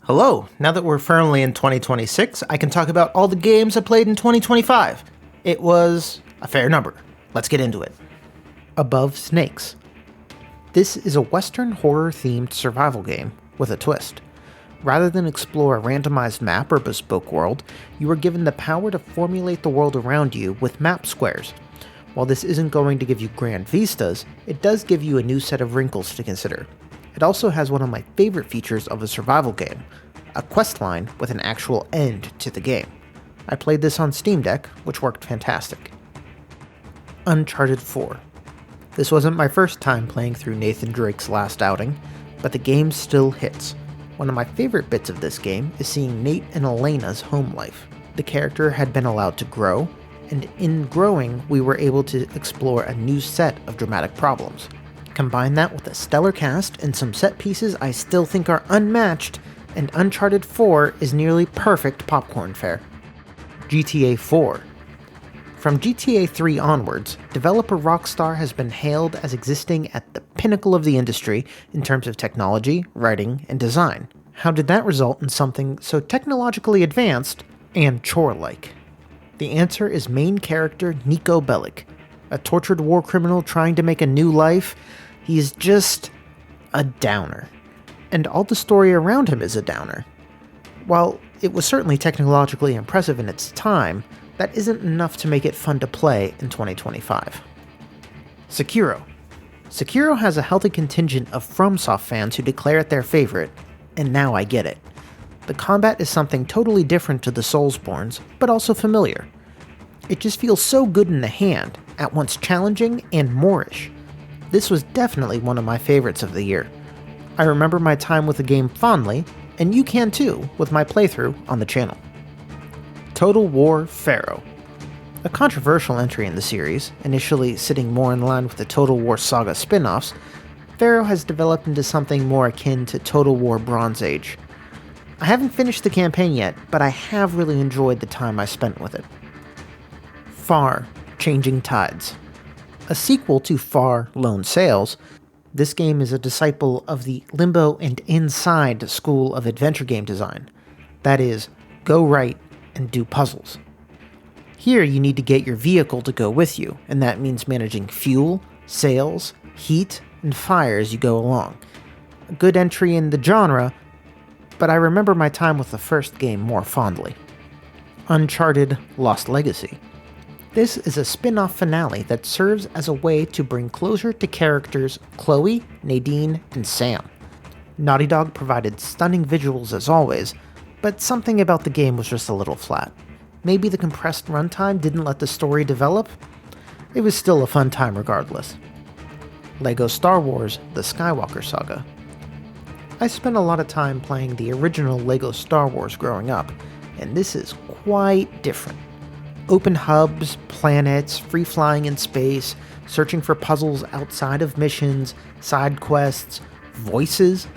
Hello, now that we're firmly in 2026, I can talk about all the games I played in 2025. It was a fair number. Let's get into it. Above Snakes. This is a Western horror-themed survival game with a twist. Rather than explore a randomized map or bespoke world, you are given the power to formulate the world around you with map squares. While this isn't going to give you grand vistas, it does give you a new set of wrinkles to consider. It also has one of my favorite features of a survival game, a questline with an actual end to the game. I played this on Steam Deck, which worked fantastic. Uncharted 4. This wasn't my first time playing through Nathan Drake's last outing, but the game still hits. One of my favorite bits of this game is seeing Nate and Elena's home life. The character had been allowed to grow, and in growing, we were able to explore a new set of dramatic problems. Combine that with a stellar cast and some set pieces I still think are unmatched, and Uncharted 4 is nearly perfect popcorn fare. GTA 4. From GTA 3 onwards, developer Rockstar has been hailed as existing at the pinnacle of the industry in terms of technology, writing, and design. How did that result in something so technologically advanced and chore-like? The answer is main character Niko Bellic, a tortured war criminal trying to make a new life. He's just a downer. And all the story around him is a downer. While it was certainly technologically impressive in its time, that isn't enough to make it fun to play in 2025. Sekiro. Sekiro has a healthy contingent of FromSoft fans who declare it their favorite, and now I get it. The combat is something totally different to the Soulsborns, but also familiar. It just feels so good in the hand, at once challenging and Moorish. This was definitely one of my favorites of the year. I remember my time with the game fondly, and you can too with my playthrough on the channel. Total War Pharaoh. A controversial entry in the series, initially sitting more in line with the Total War Saga spin-offs, Pharaoh has developed into something more akin to Total War Bronze Age. I haven't finished the campaign yet, but I have really enjoyed the time I spent with it. Far Changing Tides. A sequel to Far Lone Sails, this game is a disciple of the Limbo and Inside school of adventure game design. That is, go right and do puzzles. Here you need to get your vehicle to go with you, and that means managing fuel, sails, heat, and fire as you go along. A good entry in the genre, but I remember my time with the first game more fondly. Uncharted Lost Legacy. This is a spin-off finale that serves as a way to bring closure to characters Chloe, Nadine, and Sam. Naughty Dog provided stunning visuals as always, but something about the game was just a little flat. Maybe the compressed runtime didn't let the story develop? It was still a fun time regardless. LEGO Star Wars: The Skywalker Saga. I spent a lot of time playing the original LEGO Star Wars growing up, and this is quite different. Open hubs, planets, free flying in space, searching for puzzles outside of missions, side quests, voices.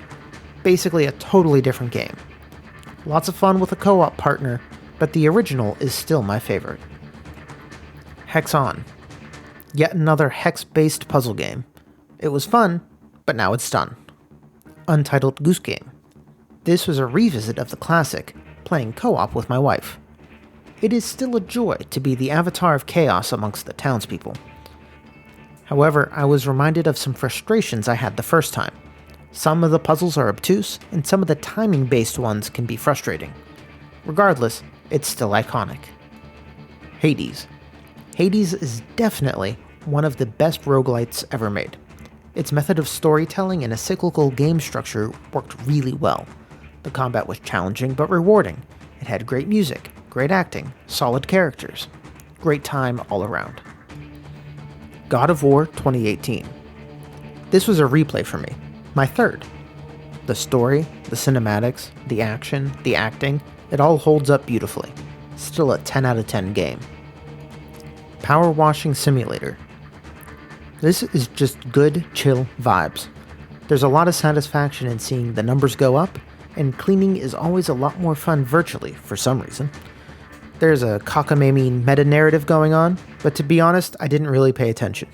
Basically a totally different game. Lots of fun with a co-op partner, but the original is still my favorite. Hex On. Yet another hex-based puzzle game. It was fun, but now it's done. Untitled Goose Game. This was a revisit of the classic, playing co-op with my wife. It is still a joy to be the avatar of chaos amongst the townspeople. However, I was reminded of some frustrations I had the first time. Some of the puzzles are obtuse, and some of the timing-based ones can be frustrating. Regardless, it's still iconic. Hades. Hades is definitely one of the best roguelites ever made. Its method of storytelling and a cyclical game structure worked really well. The combat was challenging but rewarding. It had great music, great acting, solid characters. Great time all around. God of War 2018. This was a replay for me, my third. The story, the cinematics, the action, the acting, it all holds up beautifully. Still a 10 out of 10 game. Power Washing Simulator. This is just good, chill vibes. There's a lot of satisfaction in seeing the numbers go up, and cleaning is always a lot more fun virtually for some reason. There's a cockamamie meta-narrative going on, but to be honest, I didn't really pay attention.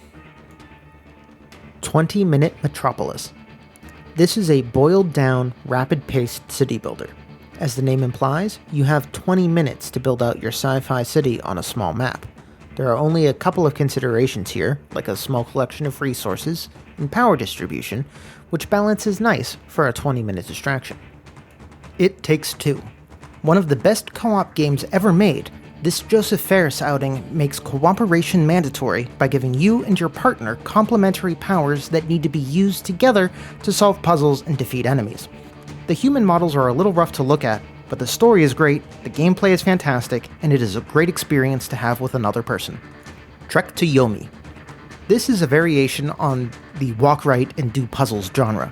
20 Minute Metropolis. This is a boiled-down, rapid-paced city builder. As the name implies, you have 20 minutes to build out your sci-fi city on a small map. There are only a couple of considerations here, like a small collection of resources and power distribution, which balances nice for a 20-minute distraction. It Takes Two. One of the best co-op games ever made, this Joseph Fares outing makes cooperation mandatory by giving you and your partner complementary powers that need to be used together to solve puzzles and defeat enemies. The human models are a little rough to look at, but the story is great, the gameplay is fantastic, and it is a great experience to have with another person. Trek to Yomi. This is a variation on the walk right and do puzzles genre.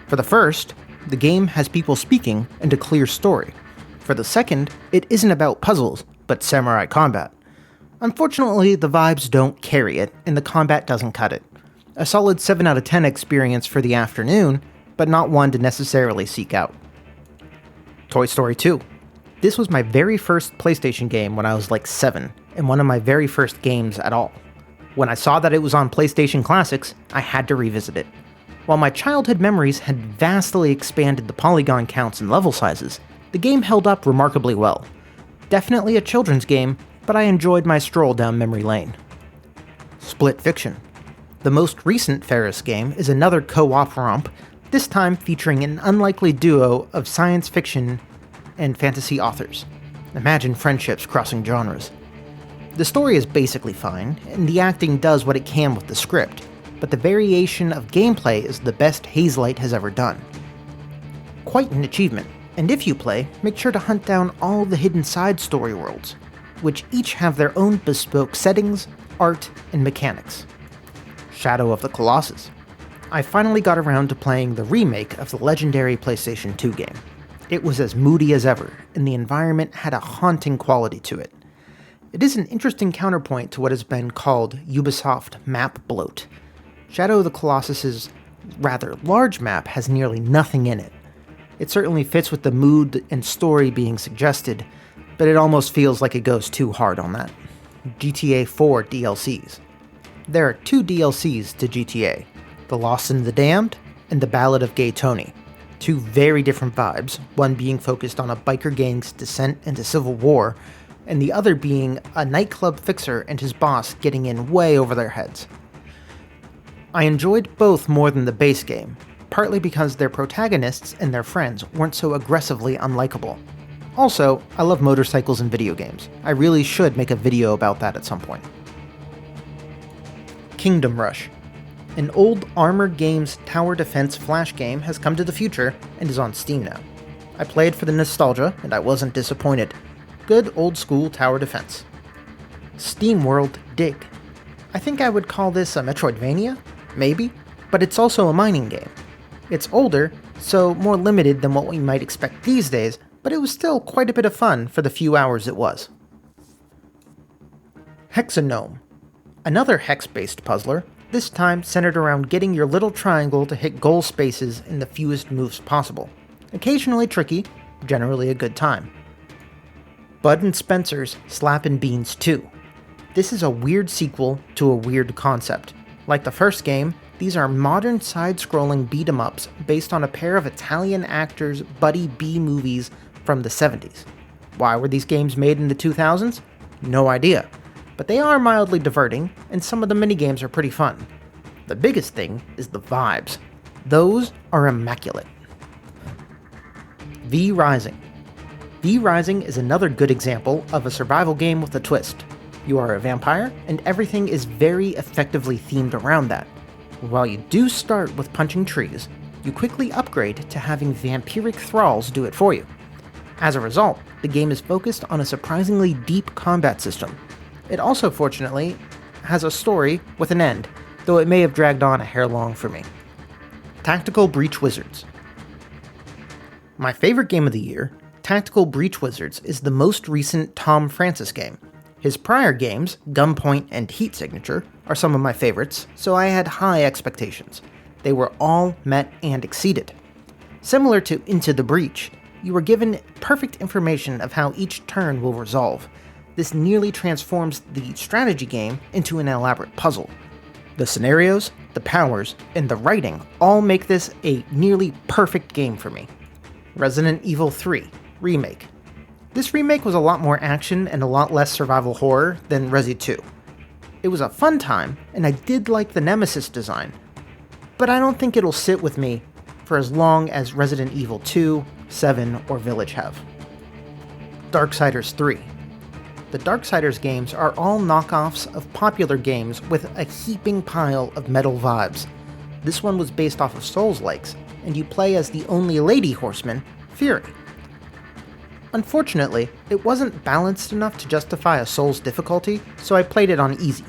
For the first, the game has people speaking and a clear story. For the second, it isn't about puzzles, but samurai combat. Unfortunately, the vibes don't carry it, and the combat doesn't cut it. A solid 7 out of 10 experience for the afternoon, but not one to necessarily seek out. Toy Story 2. This was my very first PlayStation game when I was like 7, and one of my very first games at all. When I saw that it was on PlayStation Classics, I had to revisit it. While my childhood memories had vastly expanded the polygon counts and level sizes, the game held up remarkably well. Definitely a children's game, but I enjoyed my stroll down memory lane. Split Fiction. The most recent Fares game is another co-op romp, this time featuring an unlikely duo of science fiction and fantasy authors. Imagine friendships crossing genres. The story is basically fine, and the acting does what it can with the script, but the variation of gameplay is the best Hazelight has ever done. Quite an achievement, and if you play, make sure to hunt down all the hidden side story worlds, which each have their own bespoke settings, art, and mechanics. Shadow of the Colossus. I finally got around to playing the remake of the legendary PlayStation 2 game. It was as moody as ever, and the environment had a haunting quality to it. It is an interesting counterpoint to what has been called Ubisoft map bloat. Shadow of the Colossus's rather large map has nearly nothing in it. It certainly fits with the mood and story being suggested, but it almost feels like it goes too hard on that. GTA 4 DLCs. There are 2 DLCs to GTA. The Lost and the Damned, and The Ballad of Gay Tony. 2 very different vibes, one being focused on a biker gang's descent into civil war, and the other being a nightclub fixer and his boss getting in way over their heads. I enjoyed both more than the base game, partly because their protagonists and their friends weren't so aggressively unlikable. Also, I love motorcycles in video games. I really should make a video about that at some point. Kingdom Rush. An old Armor Games tower defense flash game has come to the future and is on Steam now. I played for the nostalgia and I wasn't disappointed. Good old school tower defense. SteamWorld Dig. I think I would call this a Metroidvania? Maybe, but it's also a mining game. It's older, so more limited than what we might expect these days, but it was still quite a bit of fun for the few hours it was. Hexanome. Another hex-based puzzler, this time centered around getting your little triangle to hit goal spaces in the fewest moves possible. Occasionally tricky, generally a good time. Bud and Spencer's Slappin' Beans 2. This is a weird sequel to a weird concept. Like the first game, these are modern side-scrolling beat-em-ups based on a pair of Italian actors' buddy B movies from the 70s. Why were these games made in the 2000s? No idea. But they are mildly diverting, and some of the minigames are pretty fun. The biggest thing is the vibes. Those are immaculate. V Rising. V Rising is another good example of a survival game with a twist. You are a vampire, and everything is very effectively themed around that. While you do start with punching trees, you quickly upgrade to having vampiric thralls do it for you. As a result, the game is focused on a surprisingly deep combat system. It also, fortunately, has a story with an end, though it may have dragged on a hair long for me. Tactical Breach Wizards. My favorite game of the year, Tactical Breach Wizards, is the most recent Tom Francis game. His prior games, Gunpoint and Heat Signature, are some of my favorites, so I had high expectations. They were all met and exceeded. Similar to Into the Breach, you were given perfect information of how each turn will resolve. This nearly transforms the strategy game into an elaborate puzzle. The scenarios, the powers, and the writing all make this a nearly perfect game for me. Resident Evil 3. Remake. This remake was a lot more action and a lot less survival horror than Resi 2. It was a fun time, and I did like the Nemesis design, but I don't think it'll sit with me for as long as Resident Evil 2, 7, or Village have. Darksiders 3. The Darksiders games are all knockoffs of popular games with a heaping pile of metal vibes. This one was based off of Souls-likes, and you play as the only lady horseman, Fury. Unfortunately, it wasn't balanced enough to justify a Souls difficulty, so I played it on easy.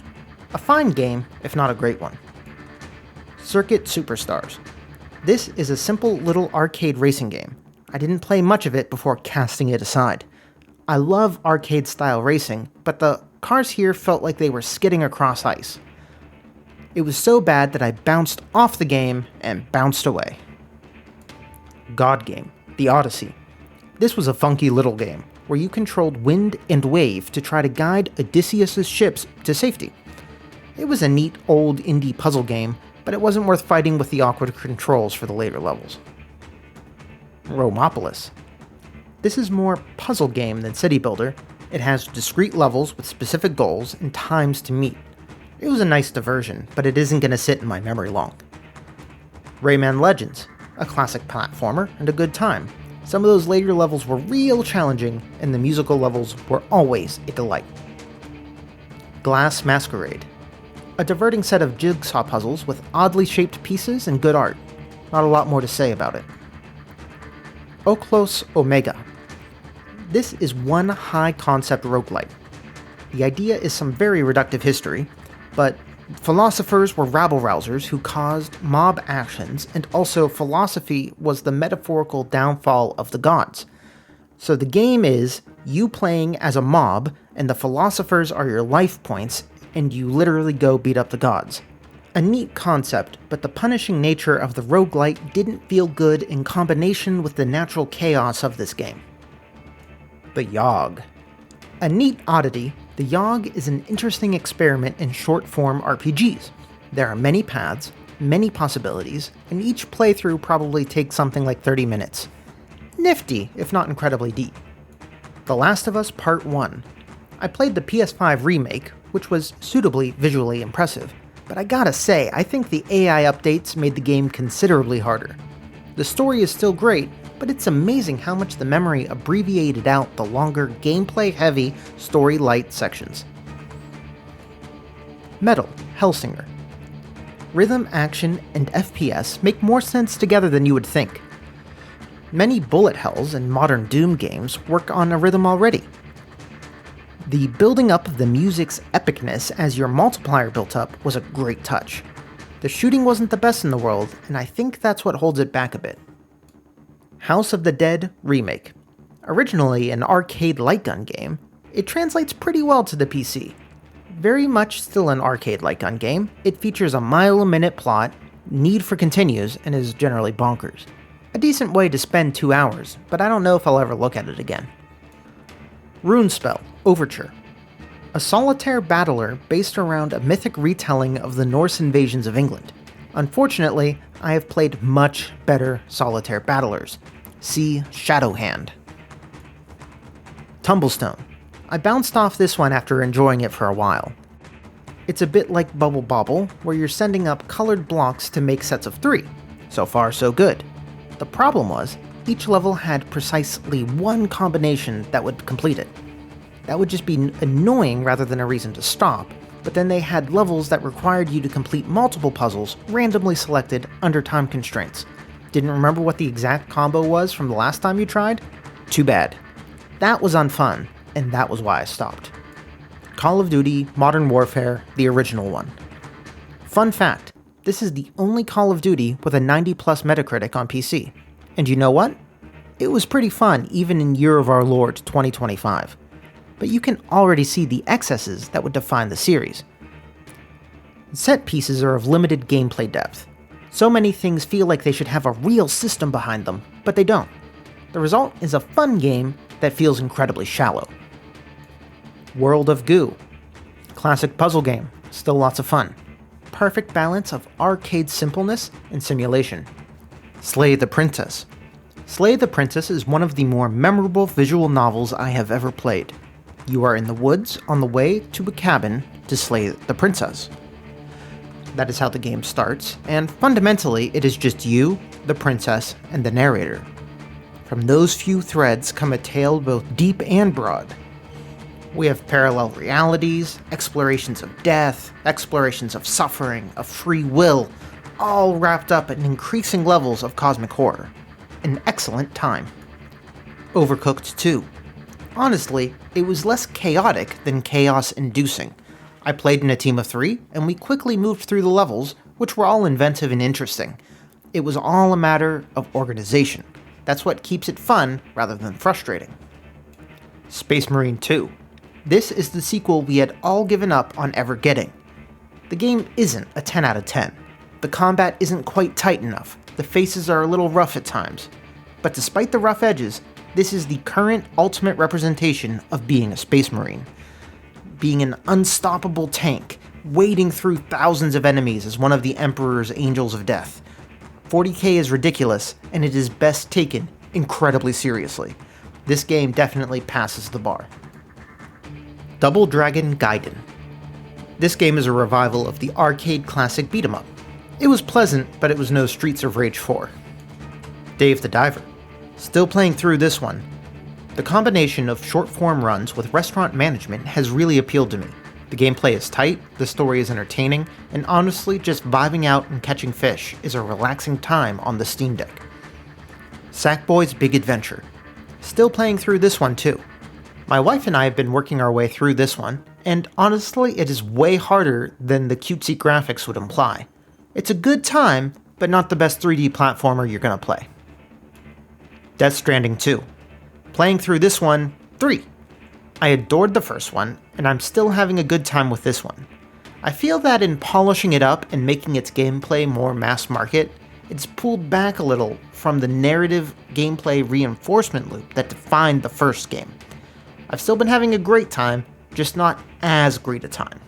A fine game, if not a great one. Circuit Superstars. This is a simple little arcade racing game. I didn't play much of it before casting it aside. I love arcade-style racing, but the cars here felt like they were skidding across ice. It was so bad that I bounced off the game and bounced away. God Game, The Odyssey. This was a funky little game, where you controlled wind and wave to try to guide Odysseus' ships to safety. It was a neat old indie puzzle game, but it wasn't worth fighting with the awkward controls for the later levels. Romopolis. This is more puzzle game than city builder. It has discrete levels with specific goals and times to meet. It was a nice diversion, but it isn't going to sit in my memory long. Rayman Legends. A classic platformer and a good time. Some of those later levels were real challenging, and the musical levels were always a delight. Glass Masquerade. A diverting set of jigsaw puzzles with oddly shaped pieces and good art. Not a lot more to say about it. Oklos Omega. This is one high-concept roguelite. The idea is some very reductive history, but philosophers were rabble-rousers who caused mob actions, and also philosophy was the metaphorical downfall of the gods. So the game is you playing as a mob, and the philosophers are your life points, and you literally go beat up the gods. A neat concept, but the punishing nature of the roguelite didn't feel good in combination with the natural chaos of this game. The Yogg. A neat oddity, the Yogg is an interesting experiment in short-form RPGs. There are many paths, many possibilities, and each playthrough probably takes something like 30 minutes. Nifty, if not incredibly deep. The Last of Us Part 1. I played the PS5 remake, which was suitably visually impressive, but I gotta say, I think the AI updates made the game considerably harder. The story is still great, but it's amazing how much the memory abbreviated out the longer, gameplay-heavy, story-light sections. Metal, Hellsinger. Rhythm, action, and FPS make more sense together than you would think. Many bullet hells and modern Doom games work on a rhythm already. The building up of the music's epicness as your multiplier built up was a great touch. The shooting wasn't the best in the world, and I think that's what holds it back a bit. House of the Dead Remake. Originally an arcade light gun game, it translates pretty well to the PC. Very much still an arcade light gun game, it features a mile-a-minute plot, need for continues, and is generally bonkers. A decent way to spend 2 hours, but I don't know if I'll ever look at it again. Runespell Overture. A solitaire battler based around a mythic retelling of the Norse invasions of England. Unfortunately, I have played much better solitaire battlers. See Shadowhand. Tumblestone. I bounced off this one after enjoying it for a while. It's a bit like Bubble Bobble, where you're sending up colored blocks to make sets of 3. So far, so good. The problem was, each level had precisely one combination that would complete it. That would just be annoying rather than a reason to stop, but then they had levels that required you to complete multiple puzzles randomly selected under time constraints. Didn't remember what the exact combo was from the last time you tried? Too bad. That was unfun, and that was why I stopped. Call of Duty Modern Warfare, the original one. Fun fact, this is the only Call of Duty with a 90+ Metacritic on PC. And you know what? It was pretty fun even in Year of Our Lord 2025. But you can already see the excesses that would define the series. Set pieces are of limited gameplay depth. So many things feel like they should have a real system behind them, but they don't. The result is a fun game that feels incredibly shallow. World of Goo. Classic puzzle game, still lots of fun. Perfect balance of arcade simpleness and simulation. Slay the Princess. Slay the Princess is one of the more memorable visual novels I have ever played. You are in the woods on the way to a cabin to slay the princess. That is how the game starts, and fundamentally it is just you, the princess, and the narrator. From those few threads come a tale both deep and broad. We have parallel realities, explorations of death, explorations of suffering, of free will, all wrapped up in increasing levels of cosmic horror. An excellent time. Overcooked 2. Honestly, it was less chaotic than chaos-inducing. I played in a team of 3, and we quickly moved through the levels, which were all inventive and interesting. It was all a matter of organization. That's what keeps it fun rather than frustrating. Space Marine 2. This is the sequel we had all given up on ever getting. The game isn't a 10 out of 10. The combat isn't quite tight enough. The faces are a little rough at times. But despite the rough edges, this is the current ultimate representation of being a Space Marine. Being an unstoppable tank, wading through thousands of enemies as one of the Emperor's Angels of Death. 40k is ridiculous, and it is best taken incredibly seriously. This game definitely passes the bar. Double Dragon Gaiden. This game is a revival of the arcade classic beat-em-up. It was pleasant, but it was no Streets of Rage 4. Dave the Diver. Still playing through this one. The combination of short-form runs with restaurant management has really appealed to me. The gameplay is tight, the story is entertaining, and honestly, just vibing out and catching fish is a relaxing time on the Steam Deck. Sackboy's Big Adventure. Still playing through this one too. My wife and I have been working our way through this one, and honestly, it is way harder than the cutesy graphics would imply. It's a good time, but not the best 3D platformer you're gonna play. Death Stranding 2. Playing through this one, 3. I adored the first one, and I'm still having a good time with this one. I feel that in polishing it up and making its gameplay more mass market, it's pulled back a little from the narrative gameplay reinforcement loop that defined the first game. I've still been having a great time, just not as great a time.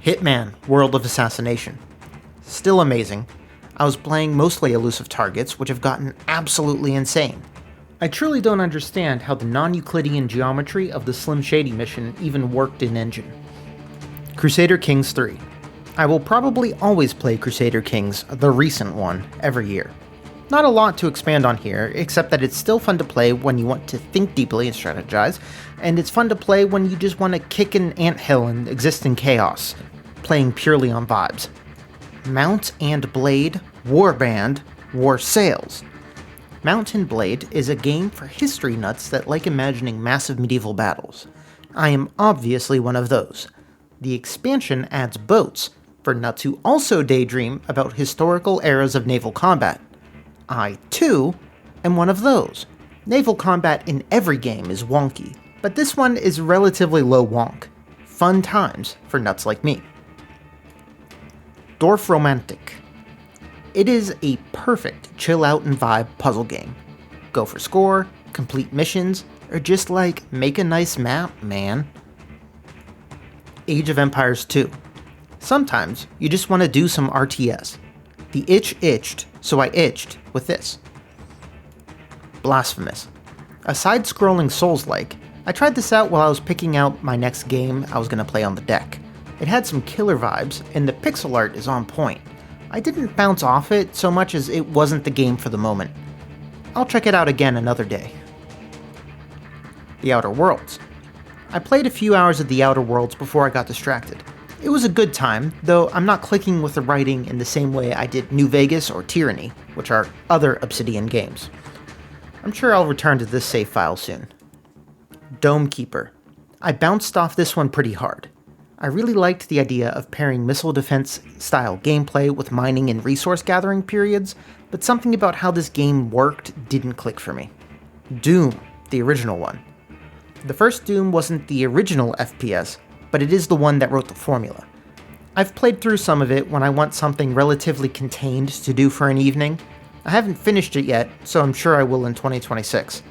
Hitman: World of Assassination. Still amazing. I was playing mostly elusive targets, which have gotten absolutely insane. I truly don't understand how the non-Euclidean geometry of the Slim Shady mission even worked in engine. Crusader Kings 3. I will probably always play Crusader Kings, the recent one, every year. Not a lot to expand on here, except that it's still fun to play when you want to think deeply and strategize, and it's fun to play when you just want to kick an anthill and exist in chaos, playing purely on vibes. Mount and Blade, Warband, War Sails. Mount and Blade is a game for history nuts that like imagining massive medieval battles. I am obviously one of those. The expansion adds boats, for nuts who also daydream about historical eras of naval combat. I, too, am one of those. Naval combat in every game is wonky, but this one is relatively low wonk. Fun times for nuts like me. Dorfromantik. It is a perfect chill out and vibe puzzle game. Go for score, complete missions, or just like make a nice map, man. Age of Empires 2. Sometimes you just want to do some RTS. The itch itched, so I itched with this. Blasphemous. A side-scrolling Souls-like, I tried this out while I was picking out my next game I was going to play on the deck. It had some killer vibes, and the pixel art is on point. I didn't bounce off it so much as it wasn't the game for the moment. I'll check it out again another day. The Outer Worlds. I played a few hours of The Outer Worlds before I got distracted. It was a good time, though I'm not clicking with the writing in the same way I did New Vegas or Tyranny, which are other Obsidian games. I'm sure I'll return to this save file soon. Dome Keeper. I bounced off this one pretty hard. I really liked the idea of pairing missile defense style gameplay with mining and resource gathering periods, but something about how this game worked didn't click for me. Doom, the original one. The first Doom wasn't the original FPS, but it is the one that wrote the formula. I've played through some of it when I want something relatively contained to do for an evening. I haven't finished it yet, so I'm sure I will in 2026.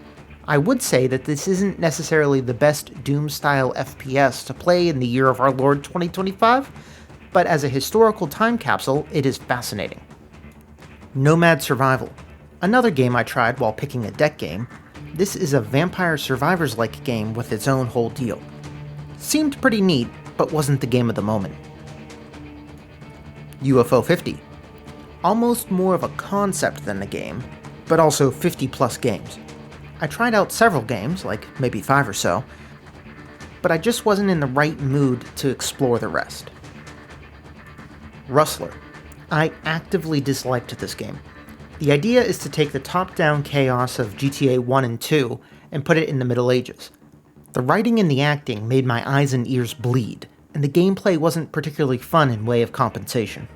I would say that this isn't necessarily the best Doom-style FPS to play in the year of our Lord 2025, but as a historical time capsule, it is fascinating. Nomad Survival. Another game I tried while picking a deck game, this is a Vampire Survivors-like game with its own whole deal. Seemed pretty neat, but wasn't the game of the moment. UFO 50. Almost more of a concept than a game, but also 50 plus games. I tried out several games, like maybe 5 or so, but I just wasn't in the right mood to explore the rest. Rustler. I actively disliked this game. The idea is to take the top-down chaos of GTA 1 and 2 and put it in the Middle Ages. The writing and the acting made my eyes and ears bleed, and the gameplay wasn't particularly fun in way of compensation.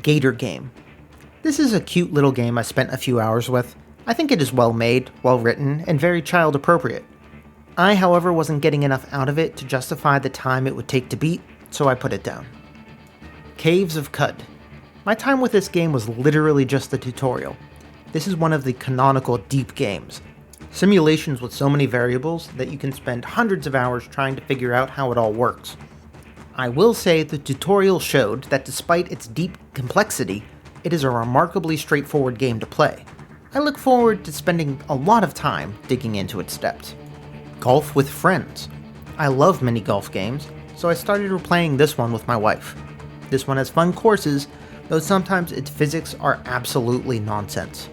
Gator Game. This is a cute little game I spent a few hours with. I think it is well made, well written, and very child appropriate. I, however, wasn't getting enough out of it to justify the time it would take to beat, so I put it down. Caves of Qud. My time with this game was literally just the tutorial. This is one of the canonical deep games. Simulations with so many variables that you can spend hundreds of hours trying to figure out how it all works. I will say the tutorial showed that despite its deep complexity, it is a remarkably straightforward game to play. I look forward to spending a lot of time digging into its depths. Golf with Friends. I love mini golf games, so I started replaying this one with my wife. This one has fun courses, though sometimes its physics are absolutely nonsense.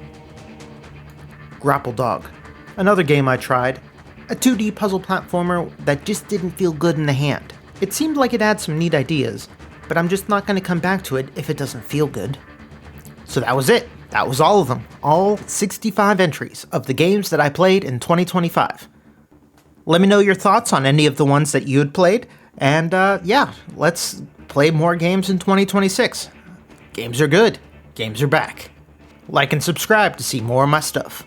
Grapple Dog. Another game I tried. A 2D puzzle platformer that just didn't feel good in the hand. It seemed like it had some neat ideas, but I'm just not going to come back to it if it doesn't feel good. So that was it. That was all of them. All 65 entries of the games that I played in 2025. Let me know your thoughts on any of the ones that you had played, and let's play more games in 2026. Games are good. Games are back. Like and subscribe to see more of my stuff.